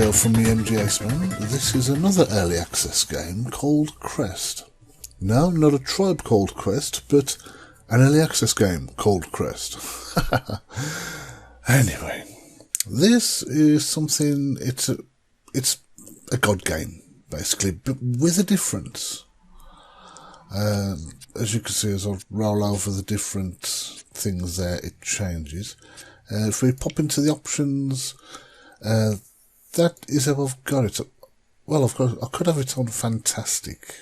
Joe from the MGS Man. This is another early access game called Crest. No, not a tribe called Crest, but an early access game called Crest. Anyway, this is something, it's a god game, basically, but with a difference. As you can see, as I roll over the different things there, it changes. If we pop into the options, that is how I've got it. Well, of course, I could have it on fantastic.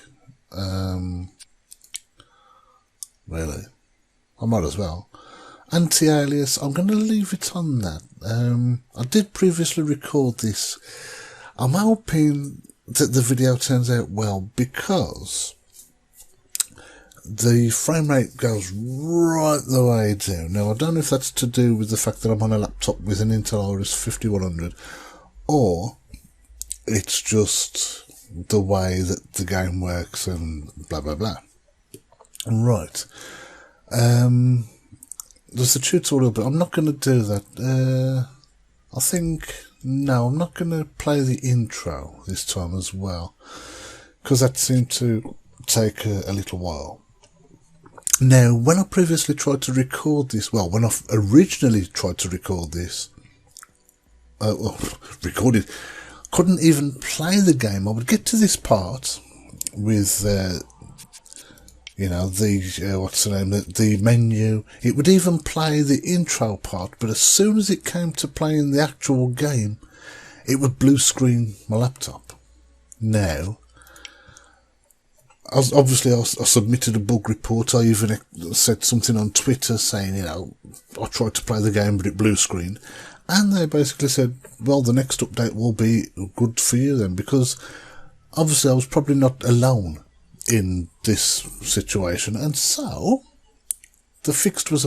Really, I might as well. Anti-alias, I'm going to leave it on that. I did previously record this. I'm hoping that the video turns out well, because the frame rate goes right the way down. Now, I don't know if that's to do with the fact that I'm on a laptop with an Intel Iris 5100, or it's just the way that the game works and blah blah blah. Right. There's a tutorial, but I'm not going to do that. I think, no, I'm not going to play the intro this time as well, because that seemed to take a little while. Now, when I previously tried to record this, well, when I originally tried to record this, recorded, couldn't even play the game. I would get to this part with, what's the name, the menu. It would even play the intro part, but as soon as it came to playing the actual game, it would blue screen my laptop. Now, I submitted a bug report. I even said something on Twitter saying, I tried to play the game, but it blue screened. And they basically said, well, the next update will be good for you then, because obviously I was probably not alone in this situation. And so the fix was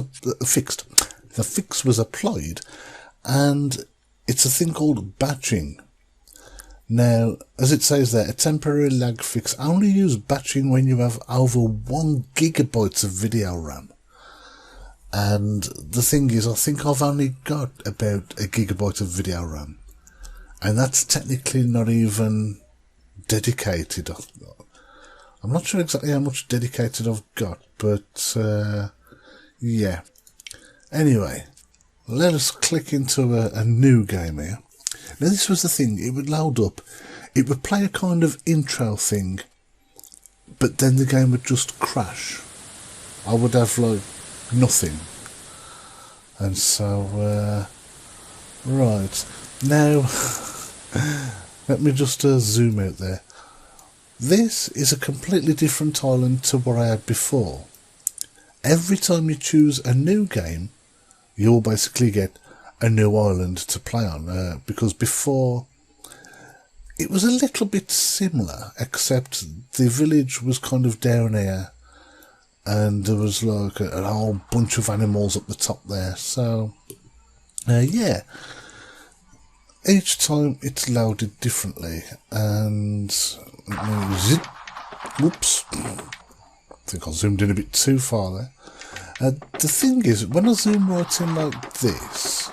applied, and it's a thing called batching. Now, as it says there, a temporary lag fix. Only use batching when you have over 1 gigabyte of video RAM. And the thing is, I think I've only got about 1 gigabyte of video RAM. And that's technically not even dedicated. I'm not sure exactly how much dedicated I've got, but yeah. Anyway, let us click into a new game here. Now, this was the thing, it would load up, it would play a kind of intro thing, but then the game would just crash. I would have, nothing. And so, right, now, let me just zoom out there. This is a completely different island to what I had before. Every time you choose a new game, you'll basically get a new island to play on, because before it was a little bit similar, except the village was kind of down here and there was like a whole bunch of animals up the top there. So yeah, each time it's loaded differently, and whoops, I think I zoomed in a bit too far there. The thing is, when I zoom right in like this,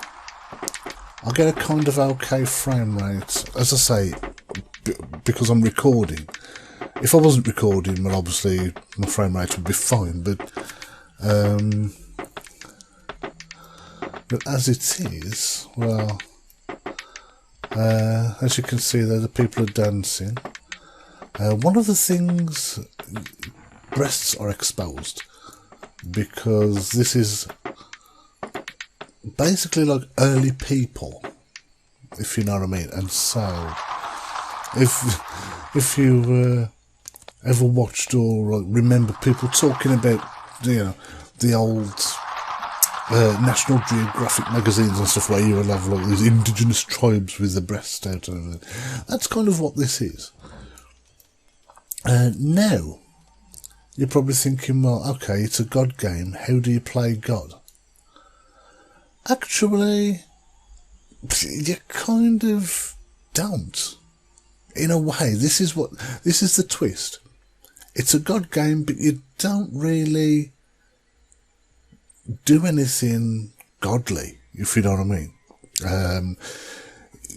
I get a kind of okay frame rate, as I say, because I'm recording. If I wasn't recording, well, obviously my frame rate would be fine, but as it is, well, as you can see there, the people are dancing. One of the things, breasts are exposed, because this is basically like early people, if you know what I mean. And so, if you ever watched or remember people talking about, the old National Geographic magazines and stuff, where you will have like these indigenous tribes with the breasts out and everything, that's kind of what this is. Now, you're probably thinking, well, okay, it's a God game, how do you play God? Actually, you kind of don't. In a way, this is the twist. It's a God game, but you don't really do anything godly, if you know what I mean.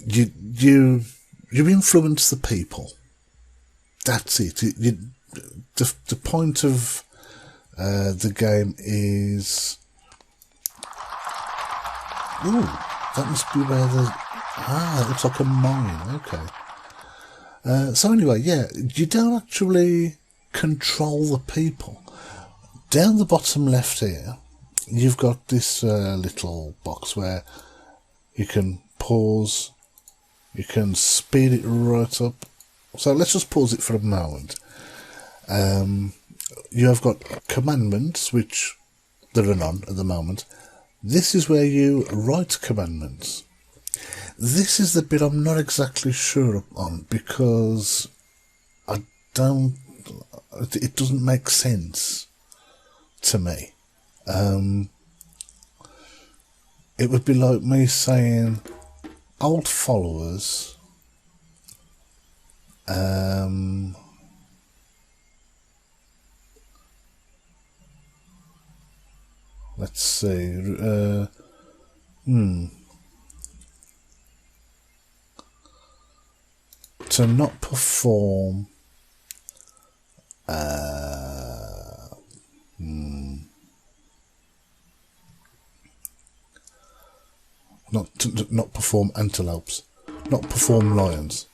you influence the people. That's it. The point of the game is. Ooh, that must be where it looks like a mine. Okay. So anyway, yeah, you don't actually control the people. Down the bottom left here, you've got this little box where you can pause, you can speed it right up. So let's just pause it for a moment. You have got commandments, which there are none at the moment. This is where you write commandments. This is the bit I'm not exactly sure on, because it doesn't make sense to me. It would be like me saying old followers let's see, to not perform not perform antelopes, not perform lions.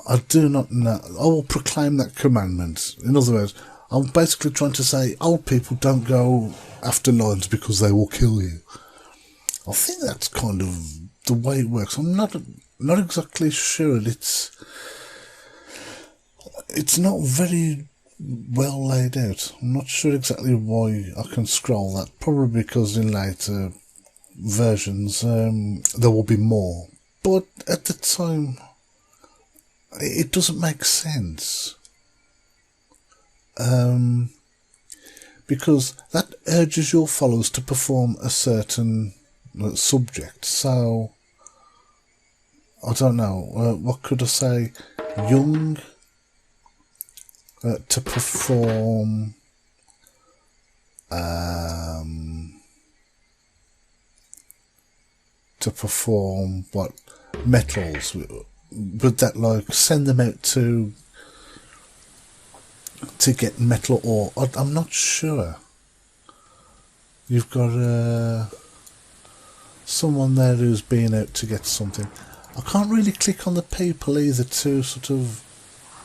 I do not know. I will proclaim that commandment. In other words, I'm basically trying to say old people don't go after lions because they will kill you. I think that's kind of the way it works. I'm not exactly sure. It's not very well laid out. I'm not sure exactly why I can scroll that. Probably because in later versions there will be more. But at the time, it doesn't make sense. Because that urges your followers to perform a certain subject. So, I don't know, what could I say? Young, to perform what? Metals. Would that like send them out to get metal ore? I'm not sure. You've got someone there who's been out to get something. I can't really click on the people either to sort of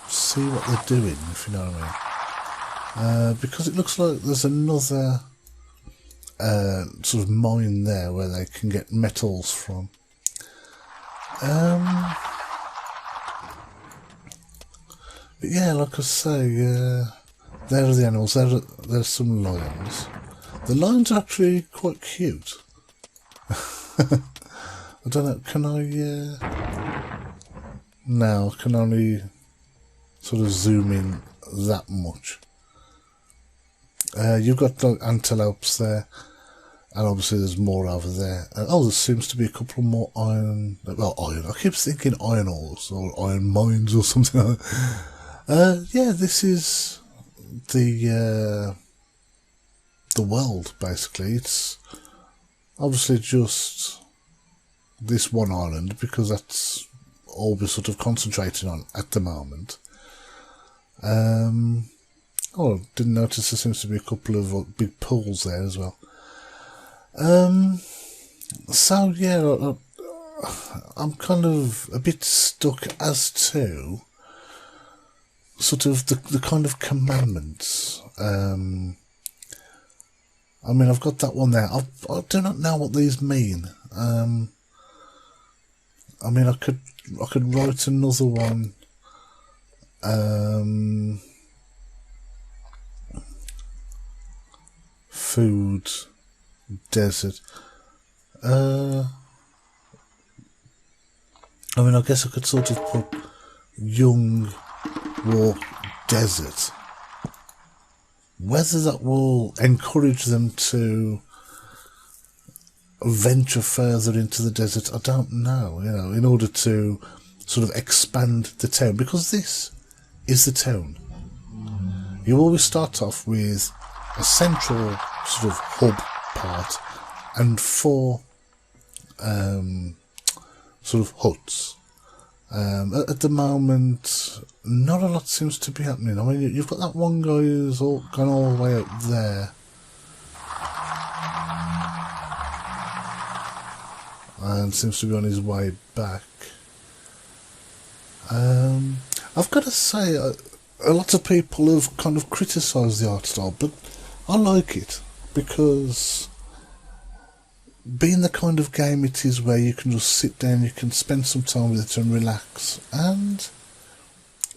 see what they're doing, if you know what I mean. Because it looks like there's another sort of mine there where they can get metals from. But yeah, like I say, there are the animals. There's some lions. The lions are actually quite cute. I don't know, can I... no, I can only sort of zoom in that much. You've got like antelopes there, and obviously there's more over there. There seems to be a couple more iron... well, iron. I keep thinking iron ores or iron mines or something like that. Yeah, this is the world, basically. It's obviously just this one island, because that's all we're sort of concentrating on at the moment. Didn't notice there seems to be a couple of big pools there as well. So yeah, I'm kind of a bit stuck as to sort of the kind of commandments. I mean, I've got that one there. I do not know what these mean. I mean, I could write another one. Food, desert. I mean, I guess I could sort of put young walk desert. Whether that will encourage them to venture further into the desert, I don't know, you know, in order to sort of expand the town, because this is the town. You always start off with a central sort of hub part and 4 sort of huts. At the moment, not a lot seems to be happening. I mean, you've got that one guy who's gone all the way up there. And seems to be on his way back. I've got to say, a lot of people have kind of criticised the art style, but I like it because being the kind of game it is where you can just sit down, you can spend some time with it and relax, and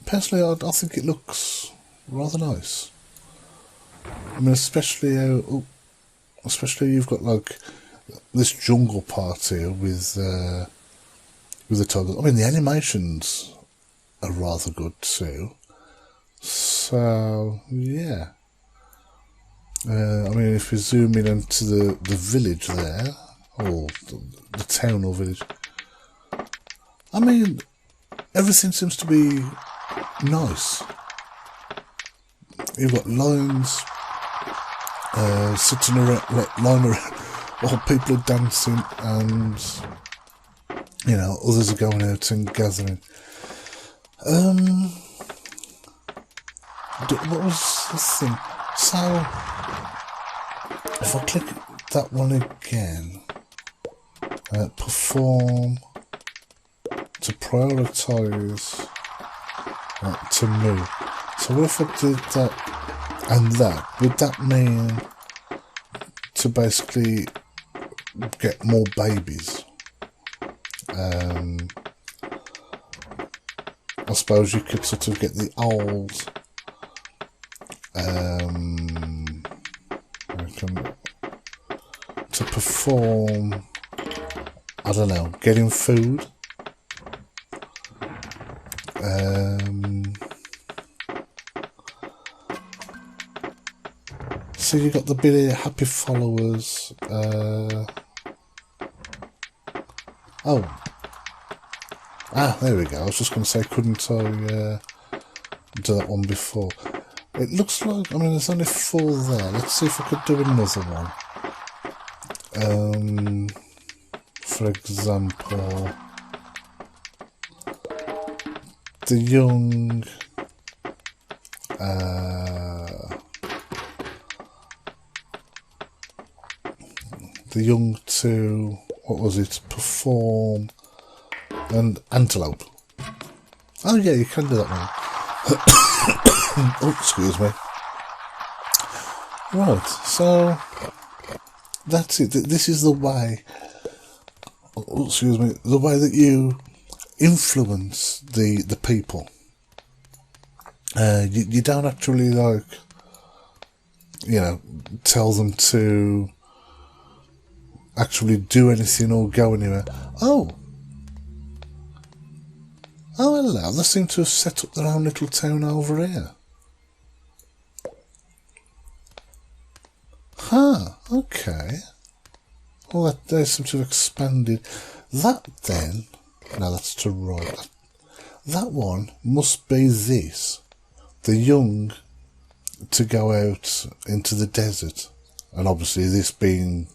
personally I think it looks rather nice. I mean, especially you've got like this jungle part here with the tigers. I mean, the animations are rather good too. So yeah. I mean, if we zoom in into the village there, or the town or village, I mean, everything seems to be nice. You've got lions sitting around, lying around, while people are dancing, and you know, others are going out and gathering. What was the thing? So, if I click that one again, perform, to prioritise, to move. So what if I did that and that? Would that mean to basically get more babies? I suppose you could sort of get the old to perform, I don't know, getting food. So you got the bit of happy followers. There we go. I was just going to say, couldn't I do that one before? It looks like, I mean, there's only 4 there. Let's see if I could do another one. For example, the young, to, what was it, perform, and antelope. Oh yeah, you can do that one. Oh, excuse me. Right, so that's it. This is the way, the way that you influence the people. You don't actually, like, you know, tell them to actually do anything or go anywhere. Oh, hello, they seem to have set up their own little town over here. Okay. Well, they seem to have expanded. That then, no, that's to right. That one must be this. The young to go out into the desert. And obviously this being,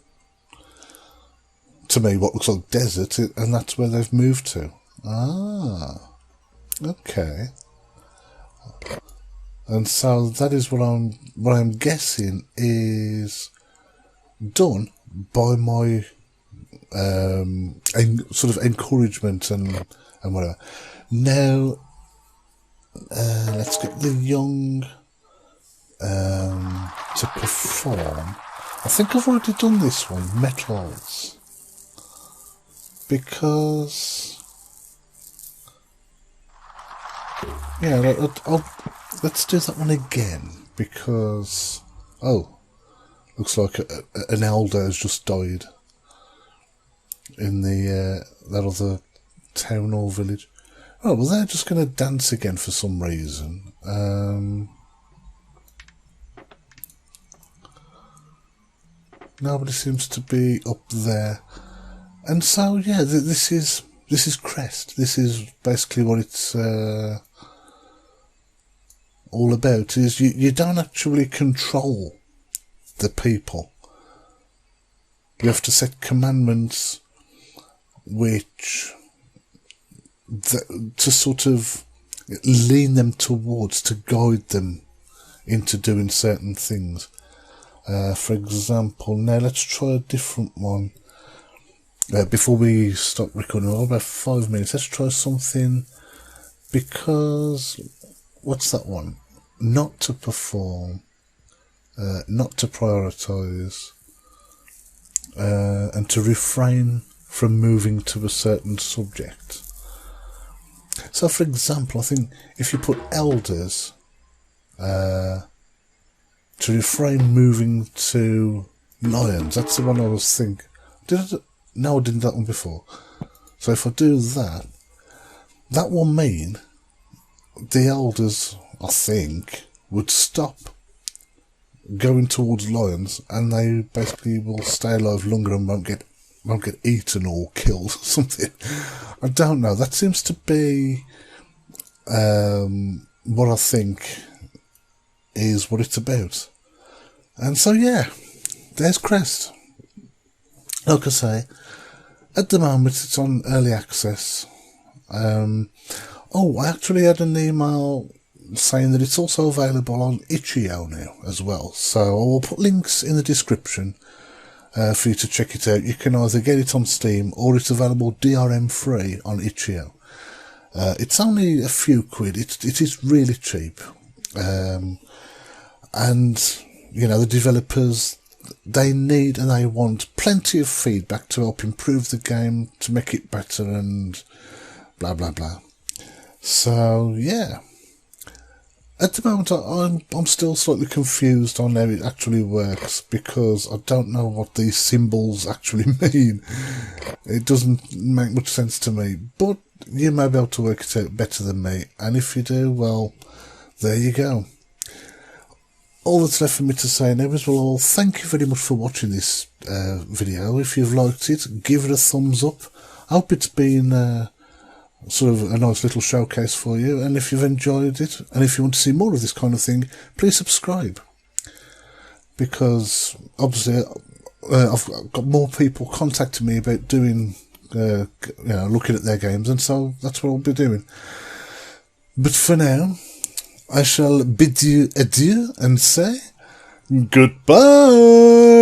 to me, what looks like desert, and that's where they've moved to. Okay. And so that is what I'm guessing is done by my sort of encouragement and whatever. Now, let's get the young to perform. I think I've already done this one, metals, because yeah, let's do that one again, because looks like an elder has just died in the that other town or village. Oh, well, they're just going to dance again for some reason. Nobody seems to be up there, and so yeah, this is Crest. This is basically what it's all about. Is you don't actually control the people. You have to set commandments which to sort of lean them towards, to guide them into doing certain things. For example, now let's try a different one. Before we stop recording, about 5 minutes, let's try something, because, what's that one? Not to perform, not to prioritise, and to refrain from moving to a certain subject. So, for example, I think if you put elders, to refrain moving to lions, that's the one I was thinking. No, I didn't that one before. So if I do that, that will mean the elders, I think, would stop going towards lions, and they basically will stay alive longer and won't get eaten or killed or something. I don't know. That seems to be what I think is what it's about. And so yeah, there's Crest. Like I say, at the moment it's on early access. I actually had an email saying that it's also available on itch.io now as well. So I will put links in the description for you to check it out. You can either get it on Steam or it's available DRM free on itch.io. It's only a few quid. It is really cheap. And, you know, the developers, they need and they want plenty of feedback to help improve the game, to make it better and blah, blah, blah. So, yeah. At the moment, I'm still slightly confused on how it actually works, because I don't know what these symbols actually mean. It doesn't make much sense to me, but you may be able to work it out better than me, and if you do, well, there you go. All that's left for me to say now is, well, thank you very much for watching this video. If you've liked it, give it a thumbs up. I hope it's been sort of a nice little showcase for you, and if you've enjoyed it, and if you want to see more of this kind of thing, please subscribe, because obviously I've got more people contacting me about doing looking at their games, and so that's what I'll be doing. But for now, I shall bid you adieu and say goodbye.